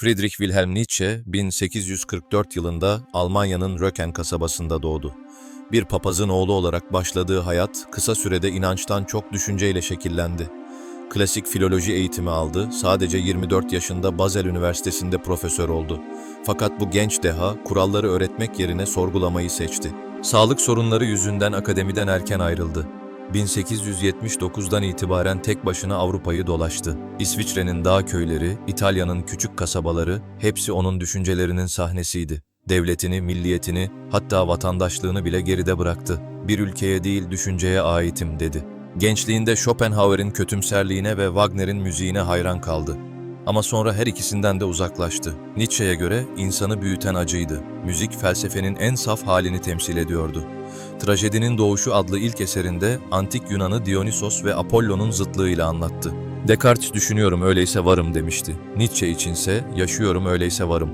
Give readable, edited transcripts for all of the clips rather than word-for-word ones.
Friedrich Wilhelm Nietzsche 1844 yılında Almanya'nın Röcken kasabasında doğdu. Bir papazın oğlu olarak başladığı hayat kısa sürede inançtan çok düşünceyle şekillendi. Klasik filoloji eğitimi aldı, sadece 24 yaşında Basel Üniversitesi'nde profesör oldu. Fakat bu genç deha kuralları öğretmek yerine sorgulamayı seçti. Sağlık sorunları yüzünden akademiden erken ayrıldı. 1879'dan itibaren tek başına Avrupa'yı dolaştı. İsviçre'nin dağ köyleri, İtalya'nın küçük kasabaları hepsi onun düşüncelerinin sahnesiydi. Devletini, milliyetini, hatta vatandaşlığını bile geride bıraktı. Bir ülkeye değil düşünceye aitim dedi. Gençliğinde Schopenhauer'in kötümserliğine ve Wagner'in müziğine hayran kaldı. Ama sonra her ikisinden de uzaklaştı. Nietzsche'ye göre insanı büyüten acıydı. Müzik felsefenin en saf halini temsil ediyordu. Trajedinin Doğuşu adlı ilk eserinde antik Yunan'ı Dionysos ve Apollon'un zıtlığıyla anlattı. Descartes düşünüyorum öyleyse varım demişti. Nietzsche içinse yaşıyorum öyleyse varım.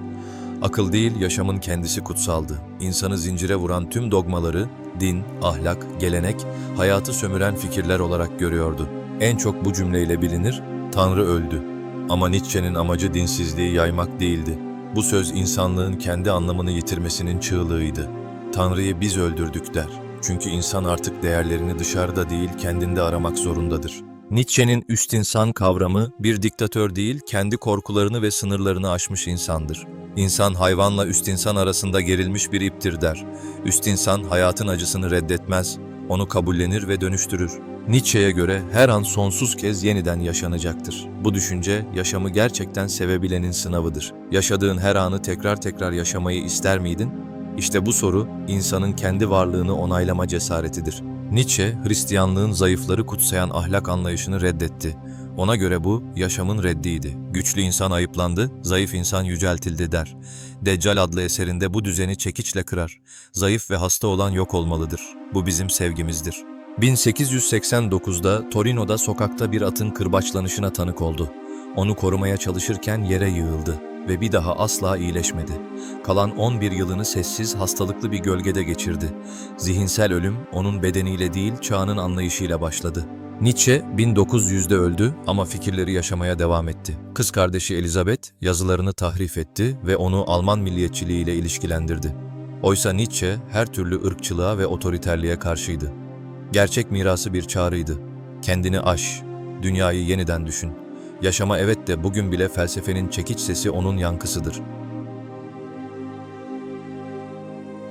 Akıl değil, yaşamın kendisi kutsaldı. İnsanı zincire vuran tüm dogmaları, din, ahlak, gelenek, hayatı sömüren fikirler olarak görüyordu. En çok bu cümleyle bilinir, Tanrı öldü. Ama Nietzsche'nin amacı dinsizliği yaymak değildi. Bu söz insanlığın kendi anlamını yitirmesinin çığlığıydı. Tanrı'yı biz öldürdük der. Çünkü insan artık değerlerini dışarıda değil kendinde aramak zorundadır. Nietzsche'nin üst insan kavramı bir diktatör değil kendi korkularını ve sınırlarını aşmış insandır. İnsan hayvanla üst insan arasında gerilmiş bir iptir der. Üst insan hayatın acısını reddetmez, onu kabullenir ve dönüştürür. Nietzsche'ye göre her an sonsuz kez yeniden yaşanacaktır. Bu düşünce yaşamı gerçekten sevebilenin sınavıdır. Yaşadığın her anı tekrar tekrar yaşamayı ister miydin? İşte bu soru insanın kendi varlığını onaylama cesaretidir. Nietzsche, Hristiyanlığın zayıfları kutsayan ahlak anlayışını reddetti. Ona göre bu, yaşamın reddiydi. Güçlü insan ayıplandı, zayıf insan yüceltildi der. Deccal adlı eserinde bu düzeni çekiçle kırar. Zayıf ve hasta olan yok olmalıdır. Bu bizim sevgimizdir. 1889'da Torino'da sokakta bir atın kırbaçlanışına tanık oldu. Onu korumaya çalışırken yere yığıldı ve bir daha asla iyileşmedi. Kalan 11 yılını sessiz, hastalıklı bir gölgede geçirdi. Zihinsel ölüm onun bedeniyle değil, çağının anlayışıyla başladı. Nietzsche 1900'de öldü ama fikirleri yaşamaya devam etti. Kız kardeşi Elizabeth yazılarını tahrif etti ve onu Alman milliyetçiliğiyle ilişkilendirdi. Oysa Nietzsche her türlü ırkçılığa ve otoriterliğe karşıydı. Gerçek mirası bir çağrıydı. Kendini aş, dünyayı yeniden düşün. Yaşama evet de bugün bile felsefenin çekiç sesi onun yankısıdır.